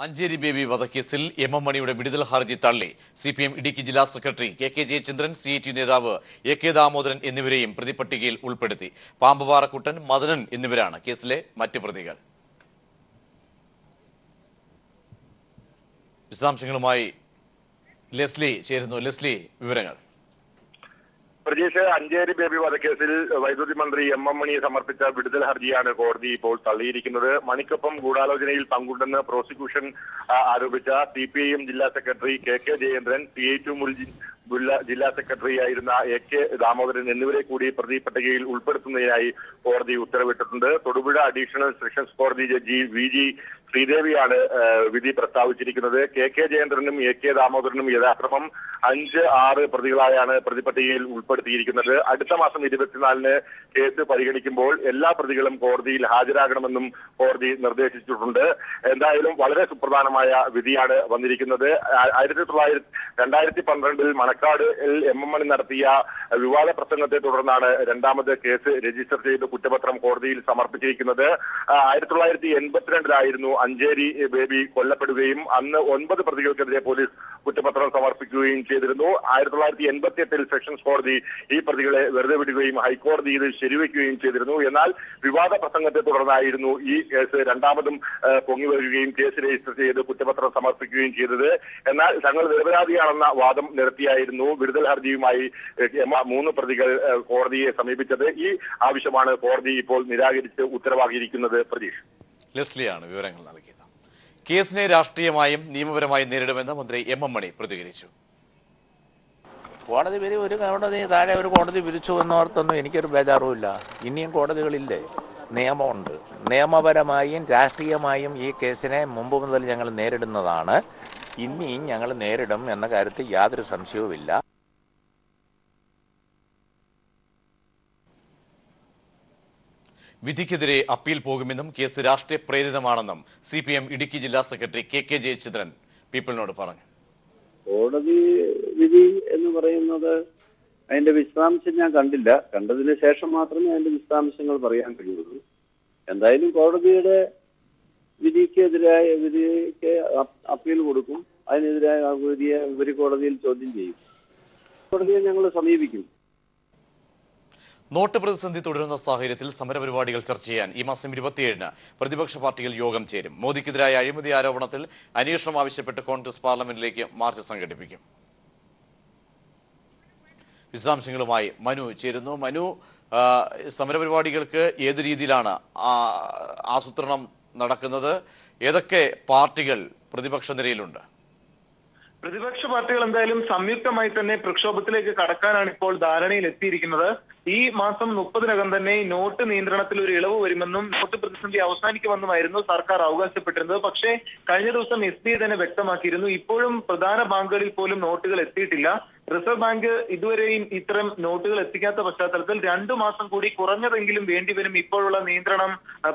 Ancheri baby വധക്കേസിൽ M മണിയുടെ വിടുതൽ ഹർജി തള്ളി സിപിഎം ഇടുക്കി ജില്ലാ സെക്രട്ടറി കെ ജയചന്ദ്രൻ CIT നേതാവ് AK ദാമോദരൻ എന്നിവരെയും പ്രതിപട്ടികയിൽ ഉൾപ്പെടുത്തി. പാമ്പുപാറക്കുട്ടൻ, മദനൻ എന്നിവരാണ് കേസിലെ മറ്റ് പ്രതികൾ. വിശദാംശങ്ങളുമായി ലെസ്ലി ചേരുന്നു. ലെസ്ലി, വിവരങ്ങൾ. പ്രജീഷ്, അഞ്ചേരി ബേബി വധക്കേസിൽ വൈദ്യുതി മന്ത്രി എം മണി സമർപ്പിച്ച വിടുതൽ ഹർജിയാണ് കോടതി ഇപ്പോൾ തള്ളിയിരിക്കുന്നത്. മണിക്കൊപ്പം ഗൂഢാലോചനയിൽ പങ്കുണ്ടെന്ന് പ്രോസിക്യൂഷൻ ആരോപിച്ച CPIM ജില്ലാ സെക്രട്ടറി KK ജയേന്ദ്രൻ, CIT ജില്ലാ സെക്രട്ടറി ആയിരുന്ന AK ദാമോദരൻ എന്നിവരെ കൂടി പ്രതി പട്ടികയിൽ ഉൾപ്പെടുത്തുന്നതിനായി കോടതി ഉത്തരവിട്ടിട്ടുണ്ട്. തൊടുപുഴ അഡീഷണൽ സെഷൻസ് കോടതി ജഡ്ജി VG ശ്രീദേവിയാണ് വിധി പ്രസ്താവിച്ചിരിക്കുന്നത്. KK ജയേന്ദ്രനും AK ദാമോദരനും യഥാക്രമം 5, 6 പ്രതികളായാണ് പ്രതിപട്ടികയിൽ ഉൾപ്പെടുത്തിയിരിക്കുന്നത്. അടുത്ത മാസം 24-ന് കേസ് പരിഗണിക്കുമ്പോൾ എല്ലാ പ്രതികളും കോടതിയിൽ ഹാജരാകണമെന്നും കോടതി നിർദ്ദേശിച്ചിട്ടുണ്ട്. എന്തായാലും വളരെ സുപ്രധാനമായ വിധിയാണ് വന്നിരിക്കുന്നത്. 2012-ൽ മണക്കാട് എം മണി നടത്തിയ വിവാദ പ്രസംഗത്തെ തുടർന്നാണ് രണ്ടാമത് കേസ് രജിസ്റ്റർ ചെയ്ത് കുറ്റപത്രം കോടതിയിൽ സമർപ്പിച്ചിരിക്കുന്നത്. 1982-ലായിരുന്നു അഞ്ചേരി ബേബി കൊല്ലപ്പെടുകയും അന്ന് 9 പ്രതികൾക്കെതിരെ പോലീസ് കുറ്റപത്രം സമർപ്പിക്കുകയും ചെയ്തിരുന്നു. 1988-ൽ സെഷൻസ് കോടതി ഈ പ്രതികളെ വെറുതെ വിടുകയും ഹൈക്കോടതി ഇത് ശരിവെക്കുകയും ചെയ്തിരുന്നു. എന്നാൽ വിവാദ പ്രസംഗത്തെ തുടർന്നായിരുന്നു ഈ കേസ് രണ്ടാമതും പൊങ്ങി വരികയും കേസ് രജിസ്റ്റർ ചെയ്ത് കുറ്റപത്രം സമർപ്പിക്കുകയും ചെയ്തത്. എന്നാൽ തങ്ങൾ നിരപരാധിയാണെന്ന വാദം നിരത്തിയായിരുന്നു വിടുതൽ ഹർജിയുമായി 3 പ്രതികൾ കോടതിയെ സമീപിച്ചത്. ഈ ആവശ്യമാണ് കോടതി ഇപ്പോൾ നിരാകരിച്ച് ഉത്തരവാക്കിയിരിക്കുന്നത്. പ്രതീഷ്, ലെസ്ലിയാണ് വിവരങ്ങൾ നൽകിയത്. കേസിനെ രാഷ്ട്രീയമായും നിയമപരമായും നേരിടുമെന്ന് മന്ത്രി എം മണി പ്രതികരിച്ചു. കോടതി വിധി ഒരു കോടതി താഴെ ഒരു കോടതി വിധിച്ചു എന്നോർത്തൊന്നും എനിക്കൊരു ബേജാറുമില്ല. ഇനിയും കോടതികളില്ലേ, നിയമമുണ്ട്. നിയമപരമായും രാഷ്ട്രീയമായും ഈ കേസിനെ മുമ്പ് മുതൽ ഞങ്ങൾ നേരിടുന്നതാണ്. ഇനിയും ഞങ്ങൾ നേരിടും എന്ന കാര്യത്തിൽ യാതൊരു സംശയവുമില്ല. വിധിക്കെതിരെ അപ്പീൽ പോകുമെന്നും കേസ് രാഷ്ട്രീയ പ്രേരിതമാണെന്നും CPM ഇടുക്കി ജില്ലാ സെക്രട്ടറി KK ജയചന്ദ്രൻ പീപ്പിളിനോട് പറഞ്ഞു. കോടതി വിധി എന്ന് പറയുന്നത് അതിന്റെ വിശദാംശം ഞാൻ കണ്ടില്ല. കണ്ടതിന് ശേഷം മാത്രമേ അതിന്റെ വിശദാംശങ്ങൾ പറയാൻ കഴിയുള്ളൂ. എന്തായാലും കോടതിയുടെ വിധിക്ക് അപ്പീൽ കൊടുക്കും. അതിനെതിരായ വിധിയെ ഉപരികോടതിയിൽ ചോദ്യം ചെയ്യും. കോടതിയെ ഞങ്ങൾ സമീപിക്കും. നോട്ട് പ്രതിസന്ധി തുടരുന്ന സാഹചര്യത്തിൽ സമരപരിപാടികൾ ചർച്ച ചെയ്യാൻ ഈ മാസം 27-ന് പ്രതിപക്ഷ പാർട്ടികൾ യോഗം ചേരും. മോദിക്കെതിരായ അഴിമതി ആരോപണത്തിൽ അന്വേഷണം ആവശ്യപ്പെട്ട് കോൺഗ്രസ് പാർലമെന്റിലേക്ക് മാർച്ച് സംഘടിപ്പിക്കും. വിശദാംശങ്ങളുമായി മനു ചേരുന്നു. മനു, സമരപരിപാടികൾക്ക് ഏത് രീതിയിലാണ് ആസൂത്രണം നടക്കുന്നത്? ഏതൊക്കെ പാർട്ടികൾ പ്രതിപക്ഷ നിരയിലുണ്ട്? പ്രതിപക്ഷ പാർട്ടികൾ എന്തായാലും സംയുക്തമായി തന്നെ പ്രക്ഷോഭത്തിലേക്ക് കടക്കാനാണ് ഇപ്പോൾ ധാരണയിൽ എത്തിയിരിക്കുന്നത്. ഈ മാസം 30-നകം തന്നെ നോട്ട് നിയന്ത്രണത്തിൽ ഒരു ഇളവ് വരുമെന്നും നോട്ട് പ്രതിസന്ധി അവസാനിക്കുമെന്നുമായിരുന്നു സർക്കാർ അവകാശപ്പെട്ടിരുന്നത്. പക്ഷേ കഴിഞ്ഞ ദിവസം SBI തന്നെ വ്യക്തമാക്കിയിരുന്നു, ഇപ്പോഴും പ്രധാന ബാങ്കുകളിൽ പോലും നോട്ടുകൾ എത്തിയിട്ടില്ല. റിസർവ് ബാങ്ക് ഇതുവരെയും ഇത്തരം നോട്ടുകൾ എത്തിക്കാത്ത പശ്ചാത്തലത്തിൽ 2 മാസം കൂടി കുറഞ്ഞതെങ്കിലും വേണ്ടിവരും ഇപ്പോഴുള്ള നിയന്ത്രണം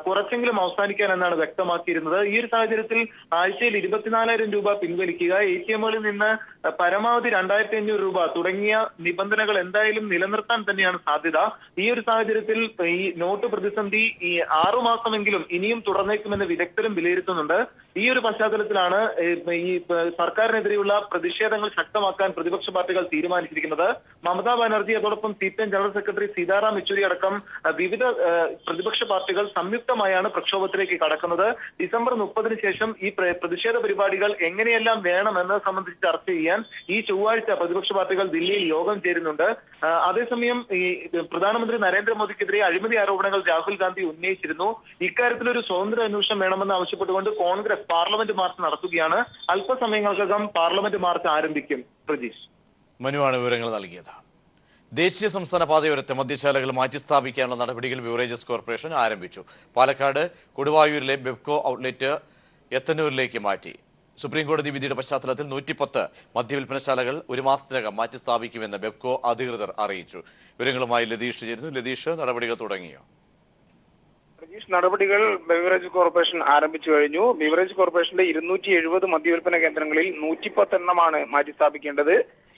കുറച്ചെങ്കിലും അവസാനിക്കാൻ എന്നാണ് വ്യക്തമാക്കിയിരുന്നത്. ഈ ഒരു സാഹചര്യത്തിൽ ആഴ്ചയിൽ 24,000 രൂപ പിൻവലിക്കുക, ATMകളിൽ നിന്ന് പരമാവധി 2,500 രൂപ തുടങ്ങിയ നിബന്ധനകൾ എന്തായാലും നിലനിർത്താൻ തന്നെയാണ് സാധ്യത. ഈ ഒരു സാഹചര്യത്തിൽ ഈ നോട്ട് പ്രതിസന്ധി ഈ 6 മാസമെങ്കിലും ഇനിയും തുടർന്നേക്കുമെന്ന് വിദഗ്ധരും വിലയിരുത്തുന്നുണ്ട്. ഈ ഒരു പശ്ചാത്തലത്തിലാണ് ഈ സർക്കാരിനെതിരെയുള്ള പ്രതിഷേധങ്ങൾ ശക്തമാക്കാൻ പ്രതിപക്ഷ പാർട്ടികൾ തീരുമാനിച്ചിരിക്കുന്നത്. മമതാ ബാനർജി, അതോടൊപ്പം CPM general secretary Sitaram Yechury അടക്കം വിവിധ പ്രതിപക്ഷ പാർട്ടികൾ സംയുക്തമായാണ് പ്രക്ഷോഭത്തിലേക്ക് കടക്കുന്നത്. ഡിസംബർ 30-ന് ശേഷം ഈ പ്രതിഷേധ പരിപാടികൾ എങ്ങനെയെല്ലാം വേണമെന്നത് സംബന്ധിച്ച് ചർച്ച ചെയ്യാൻ ഈ ചൊവ്വാഴ്ച പ്രതിപക്ഷ പാർട്ടികൾ ദില്ലിയിൽ യോഗം ചേരുന്നുണ്ട്. അതേസമയം ഈ പ്രധാനമന്ത്രി നരേന്ദ്രമോദിക്കെതിരെ അഴിമതി ആരോപണങ്ങൾ രാഹുൽ ഗാന്ധി ഉന്നയിച്ചിരുന്നു. ഇക്കാര്യത്തിൽ ഒരു സ്വതന്ത്ര അന്വേഷണം വേണമെന്ന് ആവശ്യപ്പെട്ടുകൊണ്ട് കോൺഗ്രസ് പാർലമെന്റ് മാർച്ച് നടത്തുകയാണ്. അല്പസമയങ്ങൾക്കകം പാർലമെന്റ് മാർച്ച് ആരംഭിക്കും. പ്രജീഷ്, മനുവാണ് വിവരങ്ങൾ നൽകിയത്. ദേശീയ സംസ്ഥാന പാതയോരത്തെ മദ്യശാലകൾ മാറ്റിസ്ഥാപിക്കാനുള്ള നടപടികൾ ബിവറേജസ് കോർപ്പറേഷൻ ആരംഭിച്ചു. പാലക്കാട് കൊടുവായൂരിലെ ബെബ്കോ ഔട്ട്ലെറ്റ് എത്തന്നൂരിലേക്ക് മാറ്റി. സുപ്രീംകോടതി വിധിയുടെ പശ്ചാത്തലത്തിൽ 110 മദ്യവിൽപ്പനശാലകൾ 1 മാസത്തിനകം മാറ്റിസ്ഥാപിക്കുമെന്ന് ബെബ്കോ അധികൃതർ അറിയിച്ചു. വിവരങ്ങളുമായി ലതീഷ് ചേരുന്നു. ലതീഷ്, നടപടികൾ തുടങ്ങിയോ? നടപടികൾ ബിവറേജ് കോർപ്പറേഷൻ ആരംഭിച്ചു കഴിഞ്ഞു. ബിവറേജ് കോർപ്പറേഷന്റെ 270 മദ്യവിൽപ്പന കേന്ദ്രങ്ങളിൽ 110 എണ്ണമാണ് മാറ്റിസ്ഥാപിക്കേണ്ടത്.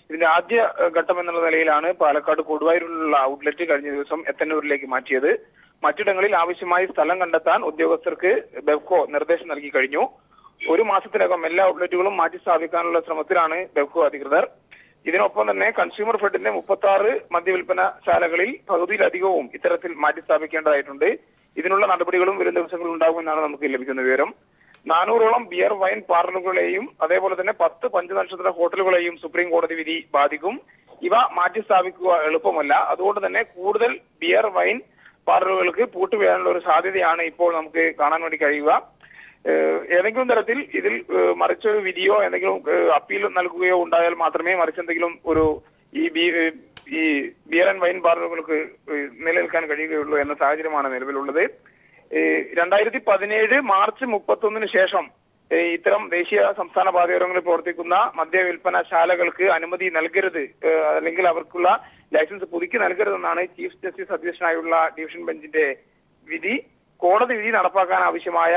ഇതിന്റെ ആദ്യ ഘട്ടം എന്നുള്ള നിലയിലാണ് പാലക്കാട് കൊടുവായൂരിലുള്ള ഔട്ട്ലെറ്റ് കഴിഞ്ഞ ദിവസം എത്തന്നൂരിലേക്ക് മാറ്റിയത്. മറ്റിടങ്ങളിൽ ആവശ്യമായ സ്ഥലം കണ്ടെത്താൻ ഉദ്യോഗസ്ഥർക്ക് ബെബ്കോ നിർദ്ദേശം നൽകി കഴിഞ്ഞു. ഒരു മാസത്തിനകം എല്ലാ ഔട്ട്ലെറ്റുകളും മാറ്റി സ്ഥാപിക്കാനുള്ള ശ്രമത്തിലാണ് ബെവ്കോ അധികൃതർ. ഇതിനൊപ്പം തന്നെ കൺസ്യൂമർ ഫെഡിന്റെ 36 മദ്യവിൽപ്പനശാലകളിൽ പകുതിയിലധികവും ഇത്തരത്തിൽ മാറ്റി സ്ഥാപിക്കേണ്ടതായിട്ടുണ്ട്. ഇതിനുള്ള നടപടികളും വരും ദിവസങ്ങളിൽ ഉണ്ടാകുമെന്നാണ് നമുക്ക് ലഭിക്കുന്ന വിവരം. 400ഓളം ബിയർ വൈൻ പാർലറുകളെയും അതേപോലെ തന്നെ 10 5-നക്ഷത്ര ഹോട്ടലുകളെയും സുപ്രീം കോടതി വിധി ബാധിക്കും. ഇവ മാറ്റി സ്ഥാപിക്കുക എളുപ്പമല്ല. അതുകൊണ്ട് തന്നെ കൂടുതൽ ബിയർ വൈൻ പാർലറുകൾക്ക് പൂട്ടുവീഴാനുള്ള ഒരു സാധ്യതയാണ് ഇപ്പോൾ നമുക്ക് കാണാൻ വേണ്ടി കഴിയുക. ഏതെങ്കിലും തരത്തിൽ ഇതിൽ മറിച്ചൊരു വിധിയോ എന്തെങ്കിലും അപ്പീൽ നൽകുകയോ ഉണ്ടായാൽ മാത്രമേ മറിച്ചെന്തെങ്കിലും ഒരു ഈ ബിയർ ആൻഡ് വൈൻ പാർലറുകൾക്ക് നിലനിൽക്കാൻ കഴിയുകയുള്ളൂ എന്ന സാഹചര്യമാണ് നിലവിലുള്ളത്. 2017 മാർച്ച് 31 ശേഷം ഇത്തരം ദേശീയ സംസ്ഥാന പാതയോരങ്ങളിൽ പ്രവർത്തിക്കുന്ന മദ്യവിൽപ്പനശാലകൾക്ക് അനുമതി നൽകരുത്, അല്ലെങ്കിൽ അവർക്കുള്ള ലൈസൻസ് പുതുക്കി നൽകരുതെന്നാണ് ചീഫ് ജസ്റ്റിസ് അധ്യക്ഷനായുള്ള ഡിവിഷൻ ബെഞ്ചിന്റെ വിധി. കോടതി വിധി നടപ്പാക്കാൻ ആവശ്യമായ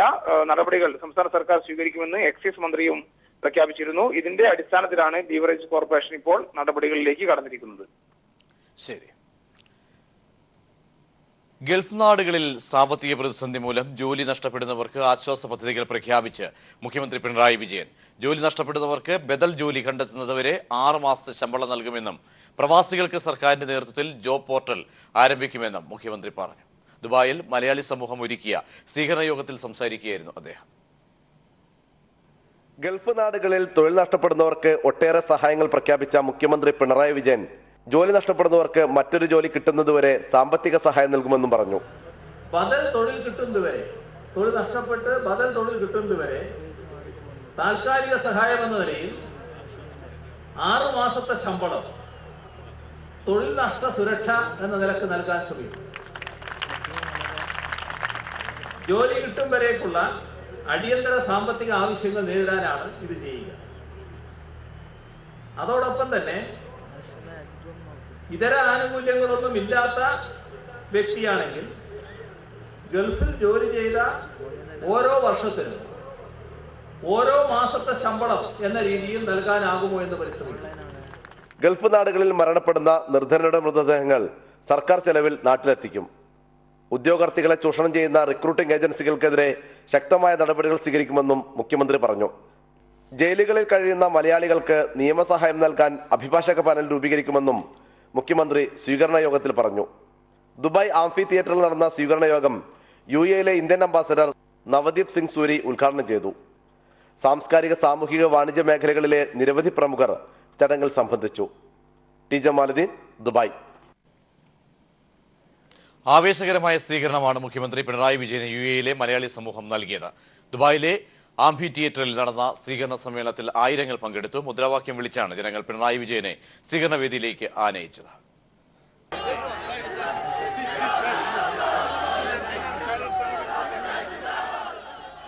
നടപടികൾ സംസ്ഥാന സർക്കാർ സ്വീകരിക്കുമെന്ന് എക്സൈസ് മന്ത്രിയും പ്രഖ്യാപിച്ചിരുന്നു. ഇതിന്റെ അടിസ്ഥാനത്തിലാണ് ബീവറേജ് കോർപ്പറേഷൻ ഇപ്പോൾ നടപടികളിലേക്ക് കടന്നിരിക്കുന്നത്. ശരി. ഗൾഫ് നാടുകളിൽ സാമ്പത്തിക പ്രതിസന്ധി മൂലം ജോലി നഷ്ടപ്പെടുന്നവർക്ക് ആശ്വാസ പദ്ധതികൾ പ്രഖ്യാപിച്ച് മുഖ്യമന്ത്രി പിണറായി വിജയൻ. ജോലി നഷ്ടപ്പെടുന്നവർക്ക് ബദൽ ജോലി കണ്ടെത്തുന്നതുവരെ 6 മാസത്തെ ശമ്പളം നൽകുമെന്നും പ്രവാസികൾക്ക് സർക്കാരിന്റെ നേതൃത്വത്തിൽ ജോബ് പോർട്ടൽ ആരംഭിക്കുമെന്നും മുഖ്യമന്ത്രി പറഞ്ഞു. ദുബായിൽ മലയാളി സമൂഹം ഒരുക്കിയ സ്വീകരണ യോഗത്തിൽ സംസാരിക്കുകയായിരുന്നു അദ്ദേഹം. ഗൾഫ് നാടുകളിൽ തൊഴിൽ നഷ്ടപ്പെടുന്നവർക്ക് ഒട്ടേറെ സഹായങ്ങൾ പ്രഖ്യാപിച്ച മുഖ്യമന്ത്രി പിണറായി വിജയൻ ജോലി നഷ്ടപ്പെടുന്നവർക്ക് മറ്റൊരു ജോലി കിട്ടുന്നതുവരെ സാമ്പത്തിക സഹായം നൽകുമെന്നും പറഞ്ഞു. ബദൽ തൊഴിൽ കിട്ടുന്നതുവരെ, തൊഴിൽ നഷ്ടപ്പെട്ട് ബദൽ തൊഴിൽ കിട്ടുന്നതുവരെ താൽക്കാലിക സഹായം എന്ന നിലയിൽ 6 മാസത്തെ ശമ്പളം തൊഴിൽ നഷ്ട സുരക്ഷ എന്ന നിലക്ക് നൽകാൻ ശ്രമിക്കും. ജോലി കിട്ടും വരേക്കുള്ള അടിയന്തര സാമ്പത്തിക ആവശ്യങ്ങൾ നേരിടാനാണ് ഇത് ചെയ്യുക. അതോടൊപ്പം തന്നെ ഇതര ആനുകൂല്യങ്ങളൊന്നും ഇല്ലാത്ത വ്യക്തിയാണെങ്കിൽ ഗൾഫിൽ ജോലി ചെയ്ത ഓരോ വർഷത്തിനും ഓരോ മാസത്തെ ശമ്പളം എന്ന രീതിയിൽ നൽകാനാകുമോ എന്ന് പരിശ്രമിക്കും. ഗൾഫ് നാടുകളിൽ മരണപ്പെടുന്ന നിർധനരുടെ മൃതദേഹങ്ങൾ സർക്കാർ ചെലവിൽ നാട്ടിലെത്തിക്കും. ഉദ്യോഗാർത്ഥികളെ ചൂഷണം ചെയ്യുന്ന റിക്രൂട്ടിംഗ് ഏജൻസികൾക്കെതിരെ ശക്തമായ നടപടികൾ സ്വീകരിക്കുമെന്നും മുഖ്യമന്ത്രി പറഞ്ഞു. ജയിലുകളിൽ കഴിയുന്ന മലയാളികൾക്ക് നിയമസഹായം നൽകാൻ അഭിഭാഷക പാനൽ രൂപീകരിക്കുമെന്നും മുഖ്യമന്ത്രി സ്വീകരണ യോഗത്തിൽ പറഞ്ഞു. ദുബായ് ആംഫി തിയേറ്ററിൽ നടന്ന സ്വീകരണ യോഗം UAE Indian ambassador Navdeep Singh Suri ഉദ്ഘാടനം ചെയ്തു. സാംസ്കാരിക, സാമൂഹിക, വാണിജ്യ മേഖലകളിലെ നിരവധി പ്രമുഖർ ചടങ്ങിൽ സംബന്ധിച്ചു. T Jamaluddin, Dubai. ആവേശകരമായ സ്വീകരണമാണ് മുഖ്യമന്ത്രി പിണറായി വിജയന് UAE മലയാളി സമൂഹം നൽകിയത്. ദുബായിലെ ആംഫി തിയേറ്ററിൽ നടന്ന സ്വീകരണ സമ്മേളനത്തിൽ ആയിരങ്ങൾ പങ്കെടുത്തു. മുദ്രാവാക്യം വിളിച്ചാണ് ജനങ്ങൾ പിണറായി വിജയനെ സ്വീകരണ വേദിയിലേക്ക് ആനയിച്ചത്.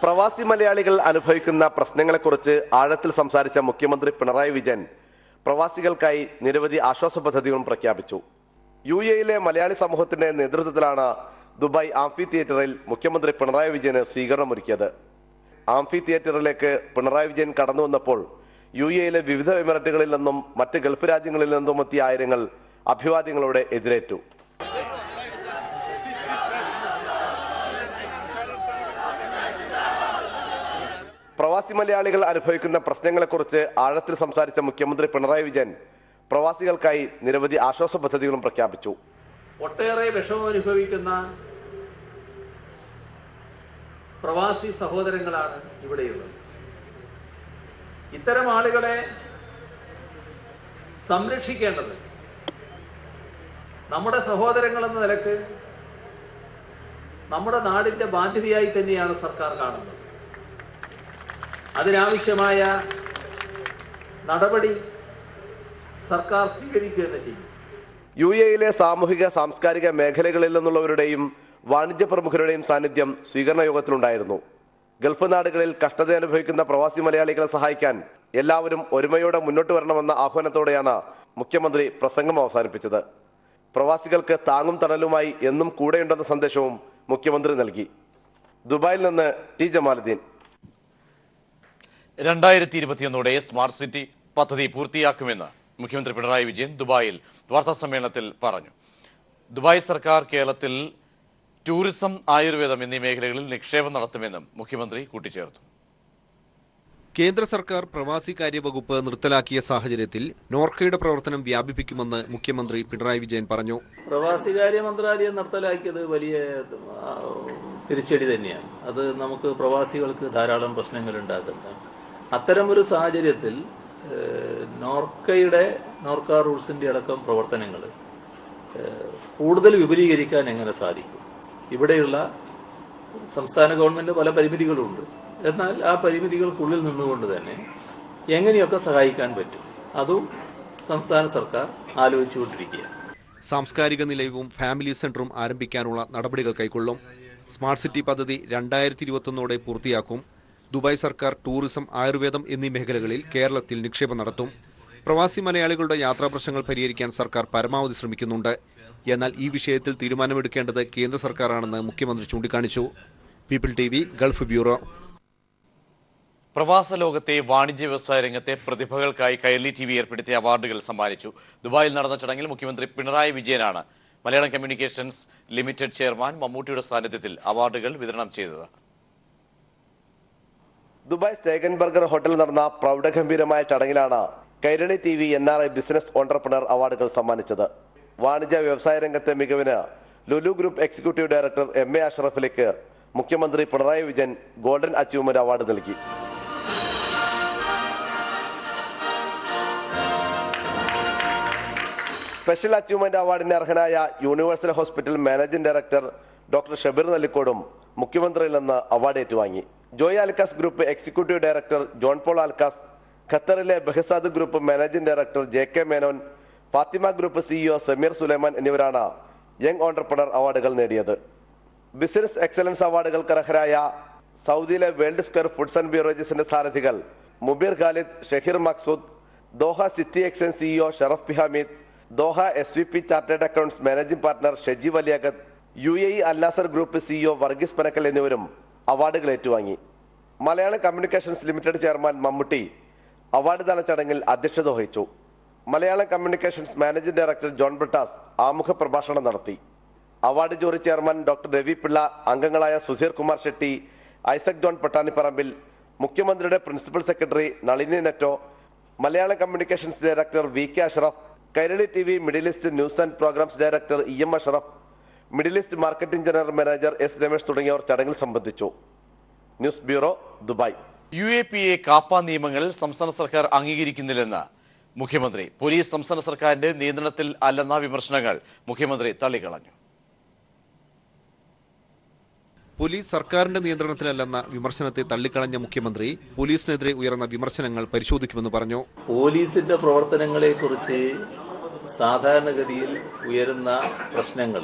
പ്രവാസി മലയാളികൾ അനുഭവിക്കുന്ന പ്രശ്നങ്ങളെക്കുറിച്ച് ആഴത്തിൽ സംസാരിച്ച മുഖ്യമന്ത്രി പിണറായി വിജയൻ പ്രവാസികൾക്കായി നിരവധി ആശ്വാസ പദ്ധതികളും പ്രഖ്യാപിച്ചു. UAE മലയാളി സമൂഹത്തിന്റെ നേതൃത്വത്തിലാണ് ദുബായ് ആംഫി തിയേറ്ററിൽ മുഖ്യമന്ത്രി പിണറായി വിജയന് സ്വീകരണമൊരുക്കിയത്. ആംഫി തിയേറ്ററിലേക്ക് പിണറായി വിജയൻ കടന്നു വന്നപ്പോൾ UAE വിവിധ എമിറേറ്റുകളിൽ നിന്നും മറ്റ് ഗൾഫ് രാജ്യങ്ങളിൽ നിന്നും എത്തിയ ആയിരങ്ങൾ അഭിവാദ്യങ്ങളോടെ എതിരേറ്റു. പ്രവാസി മലയാളികൾ അനുഭവിക്കുന്ന പ്രശ്നങ്ങളെക്കുറിച്ച് ആഴത്തിൽ സംസാരിച്ച മുഖ്യമന്ത്രി പിണറായി വിജയൻ പ്രവാസികൾക്കായി നിരവധി ആശ്വാസ പദ്ധതികളും പ്രഖ്യാപിച്ചു. ഒട്ടേറെ വിഷമം അനുഭവിക്കുന്ന പ്രവാസി സഹോദരങ്ങളാണ് ഇവിടെയുള്ളത്. ഇത്തരം ആളുകളെ സംരക്ഷിക്കേണ്ടത് നമ്മുടെ സഹോദരങ്ങൾ എന്ന നിലക്ക് നമ്മുടെ നാടിന്റെ ബാധ്യതയായി തന്നെയാണ് സർക്കാർ കാണുന്നത്. അതിനാവശ്യമായ നടപടി സർക്കാർ സ്വീകരിക്കുക തന്നെ ചെയ്യും. UAE സാമൂഹിക, സാംസ്കാരിക മേഖലകളിൽ നിന്നുള്ളവരുടെയും വാണിജ്യ പ്രമുഖരുടെയും സാന്നിധ്യം സ്വീകരണ യോഗത്തിലുണ്ടായിരുന്നു. ഗൾഫ് നാടുകളിൽ കഷ്ടത അനുഭവിക്കുന്ന പ്രവാസി മലയാളികളെ സഹായിക്കാൻ എല്ലാവരും ഒരുമയോടെ മുന്നോട്ട് വരണമെന്ന ആഹ്വാനത്തോടെയാണ് മുഖ്യമന്ത്രി പ്രസംഗം അവസാനിപ്പിച്ചത്. പ്രവാസികൾക്ക് താങ്ങും തണലുമായി എന്നും കൂടെയുണ്ടെന്ന സന്ദേശവും മുഖ്യമന്ത്രി നൽകി. ദുബായിൽ നിന്ന് ടി ജമാലുദ്ദീൻ. 2021 സ്മാർട്ട് സിറ്റി പദ്ധതി പൂർത്തിയാക്കുമെന്ന് മുഖ്യമന്ത്രി പിണറായി വിജയൻ ദുബായിൽ വാർത്താസമ്മേളനത്തിൽ പറഞ്ഞു. ദുബായ് സർക്കാർ കേരളത്തിൽ ടൂറിസം, ആയുർവേദം എന്നീ മേഖലകളിൽ നിക്ഷേപം നടത്തുമെന്നും മുഖ്യമന്ത്രി കൂട്ടിച്ചേർത്തു. കേന്ദ്ര സർക്കാർ പ്രവാസികാര്യ വകുപ്പ് നിർത്തലാക്കിയ സാഹചര്യത്തിൽ നോർക്കയുടെ പ്രവർത്തനം വ്യാപിപ്പിക്കുമെന്ന് മുഖ്യമന്ത്രി പിണറായി വിജയൻ പറഞ്ഞു. പ്രവാസികാര്യ മന്ത്രാലയം നിർത്തലാക്കിയത് വലിയ തിരിച്ചടി തന്നെയാണ്. അത് നമുക്ക് പ്രവാസികൾക്ക് ധാരാളം പ്രശ്നങ്ങൾ ഉണ്ടാക്കുന്നതാണ്. അത്തരമൊരു സാഹചര്യത്തിൽ നോർക്ക റൂൾസിന്റെ അടക്കം പ്രവർത്തനങ്ങൾ കൂടുതൽ വിപുലീകരിക്കാൻ എങ്ങനെ സാധിക്കും? ഇവിടെയുള്ള സംസ്ഥാന ഗവൺമെന്റ് പല പരിമിതികളുണ്ട്. എന്നാൽ ആ പരിമിതികൾക്കുള്ളിൽ നിന്നുകൊണ്ട് തന്നെ എങ്ങനെയൊക്കെ സഹായിക്കാൻ പറ്റും, അതും സംസ്ഥാന സർക്കാർ ആലോചിച്ചുകൊണ്ടിരിക്കുകയാണ്. സാംസ്കാരിക നിലയവും ഫാമിലി സെന്ററും ആരംഭിക്കാനുള്ള നടപടികൾ കൈക്കൊള്ളും. സ്മാർട്ട് സിറ്റി പദ്ധതി 2021 പൂർത്തിയാക്കും. ദുബായ് സർക്കാർ ടൂറിസം, ആയുർവേദം എന്നീ മേഖലകളിൽ കേരളത്തിൽ നിക്ഷേപം നടത്തും. പ്രവാസി മലയാളികളുടെ യാത്രാ പ്രശ്നങ്ങൾ പരിഹരിക്കാൻ സർക്കാർ പരമാവധി ശ്രമിക്കുന്നുണ്ട്. എന്നാൽ ഈ വിഷയത്തിൽ തീരുമാനമെടുക്കേണ്ടത് കേന്ദ്ര സർക്കാരാണെന്ന് മുഖ്യമന്ത്രി ചൂണ്ടിക്കാണിച്ചു. People TV, Gulf bureau. പ്രവാസ ലോകത്തെ വാണിജ്യ വ്യവസായ രംഗത്തെ പ്രതിഭകൾക്കായി കൈരളി TV ഏർപ്പെടുത്തിയ അവാർഡുകൾ സമ്മാനിച്ചു. ദുബായിൽ നടന്ന ചടങ്ങിൽ മുഖ്യമന്ത്രി പിണറായി വിജയനാണ് മലയാളം കമ്മ്യൂണിക്കേഷൻസ് ലിമിറ്റഡ് ചെയർമാൻ മമ്മൂട്ടിയുടെ സാന്നിധ്യത്തിൽ അവാർഡുകൾ വിതരണം ചെയ്തത്. ദുബായ് സ്റ്റേഗൻബർഗർ ഹോട്ടലിൽ നടന്ന പ്രൗഢഗംഭീരമായ ചടങ്ങിലാണ് Kairali TV NRI business entrepreneur അവാർഡുകൾ സമ്മാനിച്ചത്. വാണിജ്യ വ്യവസായ രംഗത്തെ മികവിന് Lulu group executive director MA അഷ്റഫിലേക്ക് മുഖ്യമന്ത്രി Pinarayi Vijayan golden achievement award നൽകി. സ്പെഷ്യൽ അച്ചീവ്മെന്റ് അവാർഡിന് അർഹനായ universal hospital managing director doctor Shabeer നല്ലിക്കോടും മുഖ്യമന്ത്രിയിൽ നിന്ന് അവാർഡ് ഏറ്റുവാങ്ങി. Joy Alukkas group executive director John Paul Alukkas, ഖത്തറിലെ Behzad group managing director JK Menon, Fathima group CEO Sameer Sulaiman എന്നിവരാണ് യങ് ഓൺട്രപ്രണർ അവാർഡുകൾ നേടിയത്. ബിസിനസ് എക്സലൻസ് അവാർഡുകൾക്ക് അർഹരായ സൗദിയിലെ വേൾഡ് സ്ക്വയർ ഫുഡ്സ് ആൻഡ് ബീവറേജസിന്റെ സാരഥികൾ Mubeer Khalid, Shaheer Maqsood, Doha city exchange CEO Sharaf P Hameed, Doha SVP chartered accounts managing partner Sheji Valiyagath, UAE Alnasser group CEO Varghese Panakkal എന്നിവരും അവാർഡുകൾ ഏറ്റുവാങ്ങി. Malayalam communications limited chairman Mammootty award ദാന ചടങ്ങിൽ അധ്യക്ഷത വഹിച്ചു. Malayalam communications managing director John Brittas ആമുഖ പ്രഭാഷണം നടത്തി. Award jury chairman doctor Ravi Pillai, അംഗങ്ങളായ സുധീർ കുമാർ ഷെട്ടി, ഐസക് ജോൺ പട്ടാണിപ്പറമ്പിൽ, മുഖ്യമന്ത്രിയുടെ principal secretary Nalini Netto, Malayalam communications director VK Ashraf, Kairali TV middle east news and programmes director EM Ashraf, middle east marketing general manager S Ramesh തുടങ്ങിയവർ ചടങ്ങിൽ സംബന്ധിച്ചു. News bureau, Dubai. UAPA KAAPA നിയമങ്ങൾ സംസ്ഥാന സർക്കാർ അംഗീകരിക്കുന്നില്ലെന്ന് മുഖ്യമന്ത്രി. പോലീസ് സംസ്ഥാന സർക്കാരിന്റെ നിയന്ത്രണത്തിൽ അല്ലെന്ന വിമർശനങ്ങൾ മുഖ്യമന്ത്രി തള്ളിക്കളഞ്ഞു. പോലീസ് സർക്കാരിന്റെ നിയന്ത്രണത്തിലല്ലെന്ന വിമർശനത്തെ തള്ളിക്കളഞ്ഞ മുഖ്യമന്ത്രി പോലീസിനെതിരെ ഉയർന്ന വിമർശനങ്ങൾ പരിശോധിക്കുമെന്ന് പറഞ്ഞു. പോലീസിന്റെ പ്രവർത്തനങ്ങളെക്കുറിച്ച് സാധാരണഗതിയിൽ ഉയരുന്ന പ്രശ്നങ്ങൾ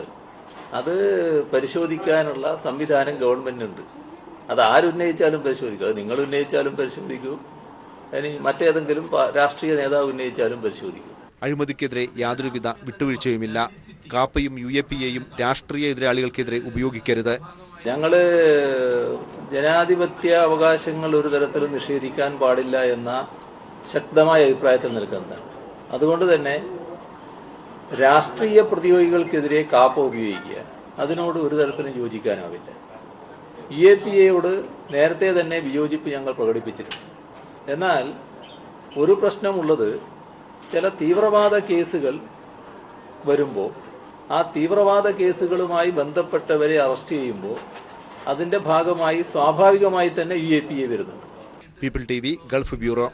അത് പരിശോധിക്കാനുള്ള സംവിധാനം ഗവൺമെന്റിനുണ്ട്. അത് ആരുന്നയിച്ചാലും പരിശോധിക്കും. അത് നിങ്ങൾ ഉന്നയിച്ചാലും പരിശോധിക്കൂ, ഇനി മറ്റേതെങ്കിലും രാഷ്ട്രീയ നേതാവ് ഉന്നയിച്ചാലും പരിശോധിക്കും. അഴിമതിക്കെതിരെ യാതൊരുവിധ വിട്ടുവീഴ്ചയുമില്ല. കാപ്പയും UAPAയും രാഷ്ട്രീയ എതിരാളികൾക്കെതിരെ ഉപയോഗിക്കരുത്. ഞങ്ങള് ജനാധിപത്യ അവകാശങ്ങൾ ഒരു തരത്തിലും നിഷേധിക്കാൻ പാടില്ല എന്ന ശക്തമായ അഭിപ്രായത്തിൽ നിൽക്കുന്നതാണ്. അതുകൊണ്ട് തന്നെ രാഷ്ട്രീയ പ്രതിയോഗികൾക്കെതിരെ കാപ്പ ഉപയോഗിക്കുക, അതിനോട് ഒരു തരത്തിലും യോജിക്കാനാവില്ല. UAPAയോട് നേരത്തെ തന്നെ വിയോജിപ്പ് ഞങ്ങൾ പ്രകടിപ്പിച്ചിട്ടുണ്ട്. എന്നാൽ ഒരു പ്രശ്നമുള്ളത്, ചില തീവ്രവാദ കേസുകൾ വരുമ്പോൾ ആ തീവ്രവാദ കേസുകളുമായി ബന്ധപ്പെട്ടവരെ അറസ്റ്റ് ചെയ്യുമ്പോൾ അതിന്റെ ഭാഗമായി സ്വാഭാവികമായി തന്നെ UAPA വരുന്നുണ്ട്. People TV, Gulf bureau.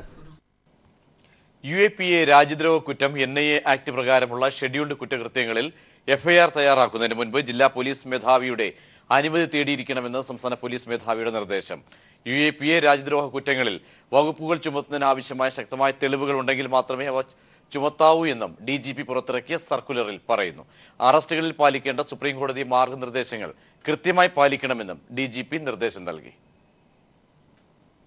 UAPA രാജ്യദ്രോഹ കുറ്റം NIA ആക്ട് പ്രകാരമുള്ള ഷെഡ്യൂൾഡ് കുറ്റകൃത്യങ്ങളിൽ FIR തയ്യാറാക്കുന്നതിന് മുൻപ് ജില്ലാ പോലീസ് മേധാവിയുടെ അനുമതി തേടിയിരിക്കണമെന്ന് സംസ്ഥാന പോലീസ് മേധാവിയുടെ നിർദ്ദേശം. UAPA രാജ്യദ്രോഹ കുറ്റങ്ങളിൽ വകുപ്പുകൾ ചുമത്തുന്നതിന് ആവശ്യമായ ശക്തമായ തെളിവുകൾ ഉണ്ടെങ്കിൽ മാത്രമേ അവ ചുമത്താവൂ എന്നും DGP പുറത്തിറക്കിയ സർക്കുലറിൽ പറയുന്നു. അറസ്റ്റുകളിൽ പാലിക്കേണ്ട സുപ്രീംകോടതി മാർഗനിർദ്ദേശങ്ങൾ കൃത്യമായി പാലിക്കണമെന്നും DGP നിർദ്ദേശം നൽകി.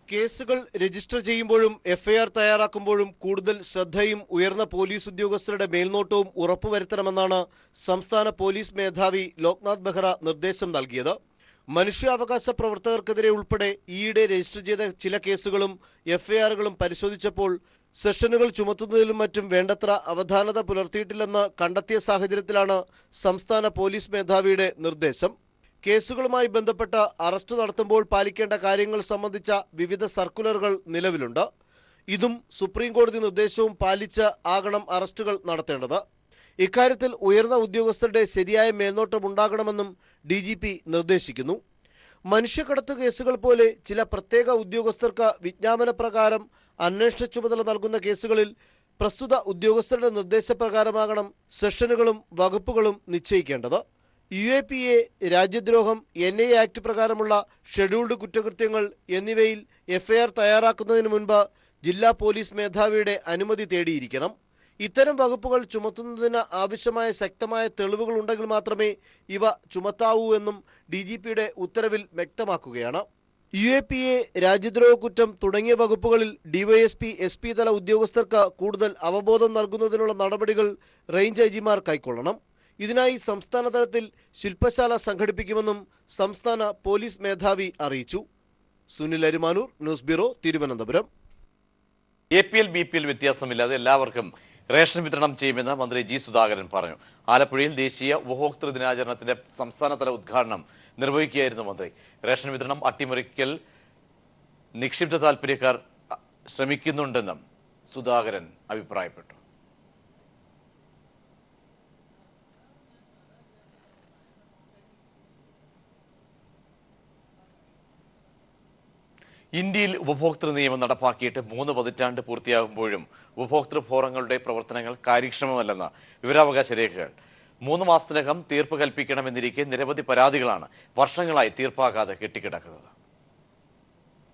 കേസുകൾ രജിസ്റ്റർ ചെയ്യുമ്പോഴും FIR തയ്യാറാക്കുമ്പോഴും കൂടുതൽ ശ്രദ്ധയും ഉയർന്ന പോലീസ് ഉദ്യോഗസ്ഥരുടെ മേൽനോട്ടവും ഉറപ്പുവരുത്തണമെന്നാണ് സംസ്ഥാന പോലീസ് മേധാവി ലോക്നാഥ് ബെഹ്റ നിർദ്ദേശം നൽകിയത്. മനുഷ്യാവകാശ പ്രവർത്തകർക്കെതിരെ ഉൾപ്പെടെ ഈയിടെ രജിസ്റ്റർ ചെയ്ത ചില കേസുകളും FIRകളും പരിശോധിച്ചപ്പോൾ സെഷനുകൾ ചുമത്തുന്നതിലും മറ്റും വേണ്ടത്ര അവധാനത പുലർത്തിയിട്ടില്ലെന്ന് കണ്ടെത്തിയ സാഹചര്യത്തിലാണ് സംസ്ഥാന പോലീസ് മേധാവിയുടെ നിർദ്ദേശം. കേസുകളുമായി ബന്ധപ്പെട്ട അറസ്റ്റ് നടത്തുമ്പോൾ പാലിക്കേണ്ട കാര്യങ്ങൾ സംബന്ധിച്ച വിവിധ സർക്കുലറുകൾ നിലവിലുണ്ട്. ഇതും സുപ്രീം കോടതി നിർദ്ദേശവും പാലിച്ച് ആകണം അറസ്റ്റുകൾ നടത്തേണ്ടത്. ഇക്കാര്യത്തിൽ ഉയർന്ന ഉദ്യോഗസ്ഥരുടെ ശരിയായ മേൽനോട്ടം ഉണ്ടാകണമെന്നും DGP നിർദ്ദേശിക്കുന്നു. മനുഷ്യക്കടത്ത് കേസുകൾ പോലെ ചില പ്രത്യേക ഉദ്യോഗസ്ഥർക്ക് വിജ്ഞാപനപ്രകാരം അന്വേഷണ ചുമതല നൽകുന്ന കേസുകളിൽ പ്രസ്തുത ഉദ്യോഗസ്ഥരുടെ നിർദ്ദേശപ്രകാരമാകണം സെഷനുകളും വകുപ്പുകളും നിശ്ചയിക്കേണ്ടത്. UAPA, രാജ്യദ്രോഹം, NIA ആക്ട് പ്രകാരമുള്ള ഷെഡ്യൂൾഡ് കുറ്റകൃത്യങ്ങൾ എന്നിവയിൽ FIR തയ്യാറാക്കുന്നതിന് മുൻപ് ജില്ലാ പോലീസ് മേധാവിയുടെ അനുമതി തേടിയിരിക്കണം. ഇത്തരം വകുപ്പുകൾ ചുമത്തുന്നതിന് ആവശ്യമായ ശക്തമായ തെളിവുകൾ ഉണ്ടെങ്കിൽ മാത്രമേ ഇവ ചുമത്താവൂ എന്നും DGPയുടെ ഉത്തരവിൽ വ്യക്തമാക്കുകയാണ്. UAPA, രാജ്യദ്രോഹ കുറ്റം തുടങ്ങിയ വകുപ്പുകളിൽ DYSP, SP തല ഉദ്യോഗസ്ഥർക്ക് കൂടുതൽ അവബോധം നൽകുന്നതിനുള്ള നടപടികൾ റേഞ്ച് IGമാർ കൈക്കൊള്ളണം. ഇതിനായി സംസ്ഥാന തലത്തിൽ ശില്പശാല സംഘടിപ്പിക്കുമെന്നും സംസ്ഥാന പോലീസ് മേധാവി അറിയിച്ചു. Sunil Arimanur, news bureau, Thiruvananthapuram. APL BPL വ്യത്യാസമില്ലാതെ എല്ലാവർക്കും റേഷൻ വിതരണം ചെയ്യുമെന്ന് മന്ത്രി G. സുധാകരൻ പറഞ്ഞു. ആലപ്പുഴയിൽ ദേശീയ ഉപഭോക്തൃ ദിനാചരണത്തിന്റെ സംസ്ഥാനതല ഉദ്ഘാടനം നിർവഹിക്കുകയായിരുന്നു മന്ത്രി. റേഷൻ വിതരണം അട്ടിമറിക്കൽ നിക്ഷിപ്ത താൽപര്യക്കാർ ശ്രമിക്കുന്നുണ്ടെന്നും സുധാകരൻ അഭിപ്രായപ്പെട്ടു. ഇന്ത്യയിൽ ഉപഭോക്തൃ നിയമം നടപ്പാക്കിയിട്ട് 3 പതിറ്റാണ്ട് പൂർത്തിയാകുമ്പോഴും ഉപഭോക്തൃ ഫോറങ്ങളുടെ പ്രവർത്തനങ്ങൾ കാര്യക്ഷമമല്ലെന്ന് വിവരാവകാശ രേഖകൾ. 3 മാസത്തിനകം തീർപ്പ് കൽപ്പിക്കണമെന്നിരിക്കെ നിരവധി പരാതികളാണ് വർഷങ്ങളായി തീർപ്പാകാതെ കെട്ടിക്കിടക്കുന്നത്.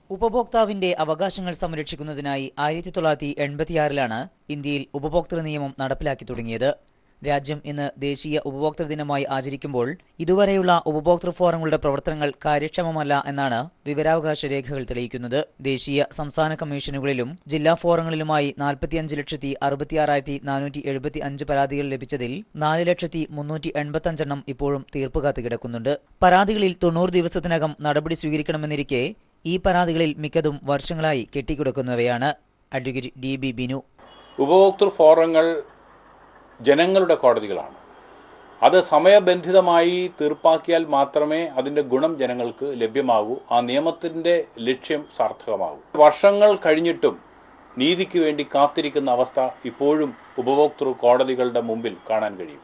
ഉപഭോക്താവിന്റെ അവകാശങ്ങൾ സംരക്ഷിക്കുന്നതിനായി 1986-ലാണ് ഇന്ത്യയിൽ ഉപഭോക്തൃ നിയമം നടപ്പിലാക്കി തുടങ്ങിയത്. രാജ്യം ഇന്ന് ദേശീയ ഉപഭോക്തൃ ദിനമായി ആചരിക്കുമ്പോൾ ഇതുവരെയുള്ള ഉപഭോക്തൃ ഫോറങ്ങളുടെ പ്രവർത്തനങ്ങൾ കാര്യക്ഷമമല്ല എന്നാണ് വിവരാവകാശ രേഖകൾ തെളിയിക്കുന്നത്. ദേശീയ സംസ്ഥാന കമ്മീഷനുകളിലും ജില്ലാ ഫോറങ്ങളിലുമായി 45,66,475 പരാതികൾ ലഭിച്ചതിൽ 4,385 ഇപ്പോഴും തീർപ്പ് കാത്തുകിടക്കുന്നുണ്ട്. പരാതികളിൽ 90 ദിവസത്തിനകം നടപടി സ്വീകരിക്കണമെന്നിരിക്കെ ഈ പരാതികളിൽ മിക്കതും വർഷങ്ങളായി കെട്ടിക്കിടക്കുന്നവയാണ്. Advocate DB Binu. ഉപഭോക്തൃ ഫോറങ്ങൾ ജനങ്ങളുടെ കോടതികളാണ്. അത് സമയബന്ധിതമായി തീർപ്പാക്കിയാൽ മാത്രമേ അതിൻ്റെ ഗുണം ജനങ്ങൾക്ക് ലഭ്യമാകൂ, ആ നിയമത്തിൻ്റെ ലക്ഷ്യം സാർത്ഥകമാകൂ. വർഷങ്ങൾ കഴിഞ്ഞിട്ടും നീതിക്ക് വേണ്ടി കാത്തിരിക്കുന്ന അവസ്ഥ ഇപ്പോഴും ഉപഭോക്തൃ കോടതികളുടെ മുമ്പിൽ കാണാൻ കഴിയും.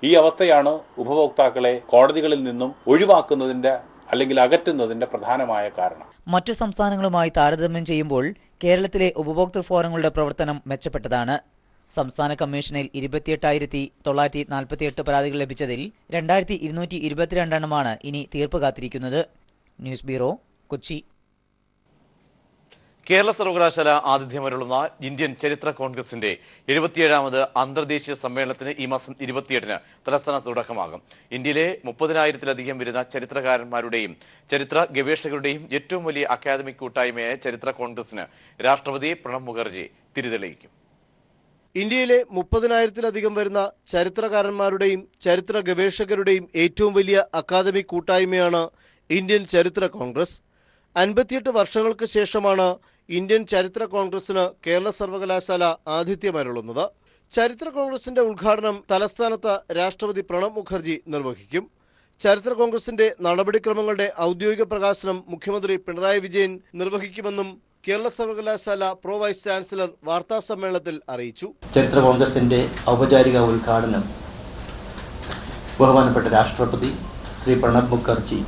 ഈ അവസ്ഥയാണ് ഉപഭോക്താക്കളെ കോടതികളിൽ നിന്നും ഒഴിവാക്കുന്നതിൻ്റെ അല്ലെങ്കിൽ അകറ്റുന്നതിൻ്റെ പ്രധാനമായ കാരണം. മറ്റു സംസ്ഥാനങ്ങളുമായി താരതമ്യം ചെയ്യുമ്പോൾ കേരളത്തിലെ ഉപഭോക്തൃ ഫോറങ്ങളുടെ പ്രവർത്തനം മെച്ചപ്പെട്ടതാണ്. സംസ്ഥാന കമ്മീഷനിൽ 28,948 പരാതികൾ ലഭിച്ചതിൽ 2,222 ഇനി തീർപ്പ് കാത്തിരിക്കുന്നത്. News bureau, Kochi. കേരള സർവകലാശാല ആതിഥ്യമരുളുന്ന ഇന്ത്യൻ ചരിത്ര കോൺഗ്രസിന്റെ 77ാമത് അന്തർദേശീയ സമ്മേളനത്തിന് ഈ മാസം 28-ന് തലസ്ഥാനത്ത് തുടക്കമാകും. ഇന്ത്യയിലെ 30,000-ലധികം വരുന്ന ചരിത്രകാരന്മാരുടെയും ചരിത്ര ഗവേഷകരുടെയും ഏറ്റവും വലിയ അക്കാദമിക് കൂട്ടായ്മയായ ചരിത്ര കോൺഗ്രസിന് രാഷ്ട്രപതി പ്രണബ് മുഖർജി തിരിതെളിയിക്കും. ഇന്ത്യയിലെ 30,000-ലധികം വരുന്ന ചരിത്രകാരന്മാരുടെയും ചരിത്ര ഗവേഷകരുടെയും ഏറ്റവും വലിയ അക്കാദമിക് കൂട്ടായ്മയാണ് ഇന്ത്യൻ ചരിത്ര കോൺഗ്രസ്. 58 വർഷങ്ങൾക്ക് ശേഷമാണ് ഇന്ത്യൻ ചരിത്ര കോൺഗ്രസിന് കേരള സർവകലാശാല ആതിഥ്യമരുളുന്നത്. ചരിത്ര കോൺഗ്രസിന്റെ ഉദ്ഘാടനം തലസ്ഥാനത്ത് രാഷ്ട്രപതി പ്രണബ് മുഖർജി നിർവഹിക്കും. ചരിത്ര കോൺഗ്രസിന്റെ നടപടിക്രമങ്ങളുടെ ഔദ്യോഗിക പ്രകാശനം മുഖ്യമന്ത്രി പിണറായി വിജയൻ നിർവഹിക്കുമെന്നും കേരള സർവകലാശാല പ്രോ വൈസ് ചാൻസലർ വാർത്താസമ്മേളനത്തിൽ അറിയിച്ചു. ചരിത്ര കോൺഗ്രസിന്റെ ഔപചാരിക ഉദ്ഘാടനം ബഹുമാനപ്പെട്ട രാഷ്ട്രപതി ശ്രീ പ്രണബ് മുഖർജി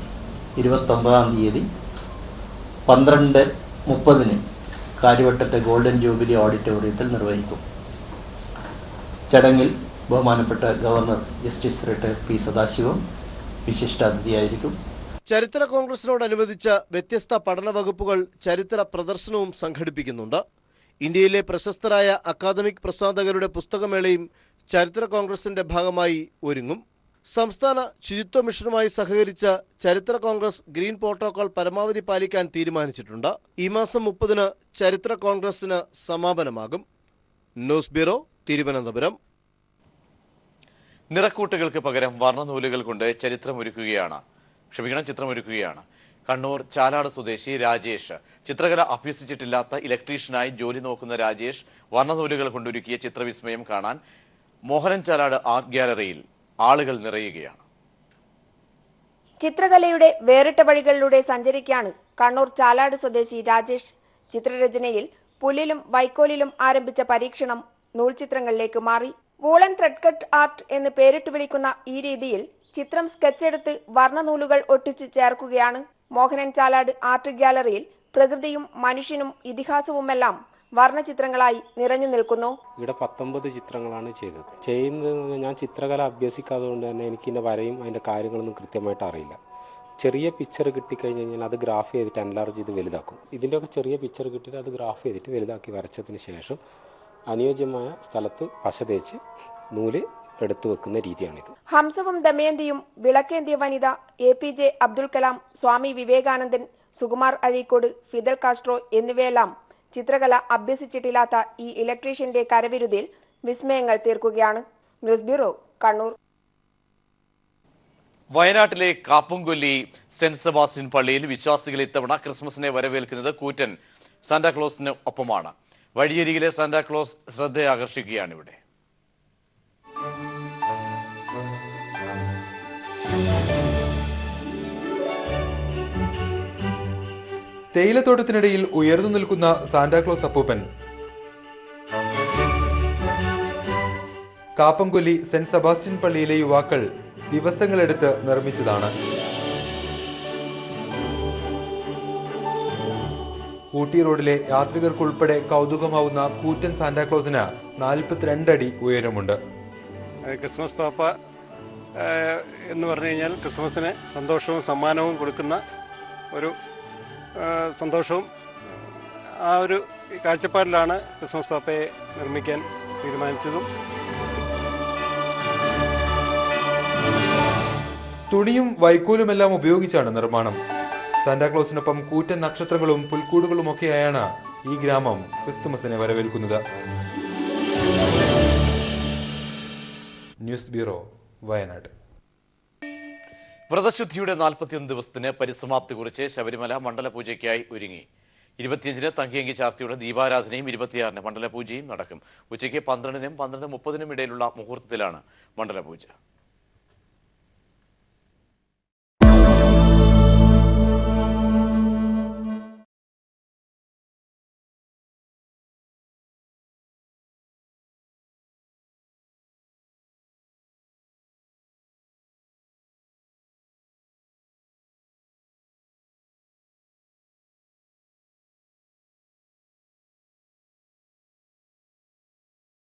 29-ാം തീയതി 12:30 കാര്യവട്ടത്തെ ഗോൾഡൻ ജൂബിലി ഓഡിറ്റോറിയത്തിൽ നിർവഹിക്കും. ചടങ്ങിൽ ബഹുമാനപ്പെട്ട governor justice retired P. Sathasivam വിശിഷ്ടാതിഥിയായിരിക്കും. ചരിത്ര കോൺഗ്രസിനോടനുബന്ധിച്ച് വ്യത്യസ്ത പഠന വകുപ്പുകൾ ചരിത്ര പ്രദർശനവും സംഘടിപ്പിക്കുന്നുണ്ട്. ഇന്ത്യയിലെ പ്രശസ്തരായ അക്കാദമിക് പ്രസാധകരുടെ പുസ്തകമേളയും ചരിത്ര കോൺഗ്രസിന്റെ ഭാഗമായി ഒരുങ്ങും. സംസ്ഥാന ശുചിത്വ മിഷനുമായി സഹകരിച്ച് ചരിത്ര കോൺഗ്രസ് ഗ്രീൻ പ്രോട്ടോകോൾ പരമാവധി പാലിക്കാൻ തീരുമാനിച്ചിട്ടുണ്ട്. ഈ മാസം 30-ന് ചരിത്ര കോൺഗ്രസിന് സമാപനമാകും. News bureau, Thiruvananthapuram. നിറക്കൂട്ടുകൾക്ക് പകരം വർണ്ണനൂലുകൾ കൊണ്ട് ചിത്രമൊരുക്കുകയാണ് കണ്ണൂർ ചാലാട് സ്വദേശി രാജേഷ്. ചിത്രകല അഭ്യസിച്ചിട്ടില്ലാത്ത ഇലക്ട്രീഷ്യനായി ജോലി നോക്കുന്ന രാജേഷ് വർണ്ണനൂലുകൾ കൊണ്ടൊരുക്കിയ ചിത്രവിസ്മയം കാണാൻ മോഹനൻ ചാലാട് ആർട്ട് ഗ്യാലറിയിൽ ആളുകൾ നിറയുകയാണ്. ചിത്രകലയുടെ വേറിട്ട വഴികളിലൂടെ സഞ്ചരിക്കുകയാണ് കണ്ണൂർ ചാലാട് സ്വദേശി രാജേഷ്. ചിത്രരചനയിൽ പുല്ലിലും വൈക്കോലിലും ആരംഭിച്ച പരീക്ഷണം നൂൽചിത്രങ്ങളിലേക്ക് മാറി. വൂളൻ ത്രെഡ് കട്ട് ആർട്ട് എന്ന് പേരിട്ട് വിളിക്കുന്ന ഈ രീതിയിൽ ചിത്രം സ്കെച്ചെടുത്ത് വർണ്ണനൂലുകൾ ഒട്ടിച്ച് ചേർക്കുകയാണ്. മോഹനൻ ചാലാട് ആർട്ട് ഗ്യാലറിയിൽ പ്രകൃതിയും മനുഷ്യനും ഇതിഹാസവുമെല്ലാം വർണ്ണചിത്രങ്ങളായി നിറഞ്ഞു നിൽക്കുന്നു. ഇവിടെ 19 ചിത്രങ്ങളാണ് ചെയ്തത്. ചെയ്യുന്നത് ഞാൻ ചിത്രകല അഭ്യസിക്കാത്തതുകൊണ്ട് തന്നെ എനിക്ക് ഇതിൻ്റെ വരയും അതിൻ്റെ കാര്യങ്ങളൊന്നും കൃത്യമായിട്ട് അറിയില്ല. ചെറിയ പിക്ചർ കിട്ടിക്കഴിഞ്ഞ് കഴിഞ്ഞാൽ അത് ഗ്രാഫ് ചെയ്തിട്ട് എൻലാർജ് ചെയ്ത് വലുതാക്കും. ഇതിൻ്റെയൊക്കെ ചെറിയ പിക്ചർ കിട്ടിയിട്ട് അത് ഗ്രാഫ് ചെയ്തിട്ട് വലുതാക്കി വരച്ചതിന് ശേഷം അനുയോജ്യമായ സ്ഥലത്ത് പശ തേച്ച് നൂല് എടുത്തു വെക്കുന്ന രീതിയാണിത്. ഹംസവും ദമയന്തിയും, വിളക്കേന്തിയ വനിത, APJ Abdul Kalam, Swami Vivekanandan, Sukumar Azhikode, Fidel Castro എന്നിവയെല്ലാം ചിത്രകല അഭ്യസിച്ചിട്ടില്ലാത്ത ഈ ഇലക്ട്രീഷ്യന്റെ കരവിരുതിൽ വിസ്മയങ്ങൾ തീർക്കുകയാണ്. News bureau, Kannur. വയനാട്ടിലെ കാപ്പുംകൊല്ലി സെന്റ് സെബാസ്റ്റ്യൻ പള്ളിയിൽ വിശ്വാസികൾ ഇത്തവണ ക്രിസ്മസിനെ വരവേൽക്കുന്നത് കൂറ്റൻ സാന്റാക്ലോസിന് ഒപ്പമാണ്. വഴിയരികിലെ സാന്റാക്ലോസ് ശ്രദ്ധയാകർഷിക്കുകയാണിവിടെ. തേയിലത്തോട്ടത്തിനിടയിൽ ഉയർന്നു നിൽക്കുന്ന സാന്റാക്ലോസ് അപ്പൂപ്പൻ കാപ്പംകൊല്ലി സെന്റ് സെബാസ്റ്റ്യൻ പള്ളിയിലെ യുവാക്കൾ ദിവസങ്ങളെടുത്ത് നിർമ്മിച്ചതാണ്. ഊട്ടി റോഡിലെ യാത്രികർക്കുൾപ്പെടെ കൗതുകമാവുന്ന കൂറ്റൻ സാന്റാക്ലോസിന് 42 അടി ഉയരമുണ്ട്. ക്രിസ്മസ് പാപ്പ എന്ന് പറഞ്ഞു കഴിഞ്ഞാൽ ക്രിസ്മസിന് സന്തോഷവും സമ്മാനവും കൊടുക്കുന്ന ഒരു സന്തോഷവും ആ ഒരു കാഴ്ചപ്പാടിലാണ് ക്രിസ്മസ് പാപ്പയെ നിർമ്മിക്കാൻ തീരുമാനിച്ചതും. തുണിയും വൈക്കോലുമെല്ലാം ഉപയോഗിച്ചാണ് നിർമ്മാണം. സാന്റാക്ലോസിനൊപ്പം കൂറ്റൻ നക്ഷത്രങ്ങളും പുൽക്കൂടുകളുമൊക്കെയായാണ് ഈ ഗ്രാമം ക്രിസ്തുമസിനെ വരവേൽക്കുന്നത്. News bureau, Wayanad. വ്രതശുദ്ധിയുടെ 41 ദിവസത്തിന് പരിസമാപ്തി കുറിച്ച് ശബരിമല മണ്ഡലപൂജയ്ക്കായി ഒരുങ്ങി. 25-ന് തങ്കിയങ്കി ചാർത്തിയുടെ ദീപാരാധനയും 26-ന് മണ്ഡലപൂജയും നടക്കും. ഉച്ചയ്ക്ക് 12-നും 12:30 ഇടയിലുള്ള മുഹൂർത്തത്തിലാണ് മണ്ഡലപൂജ.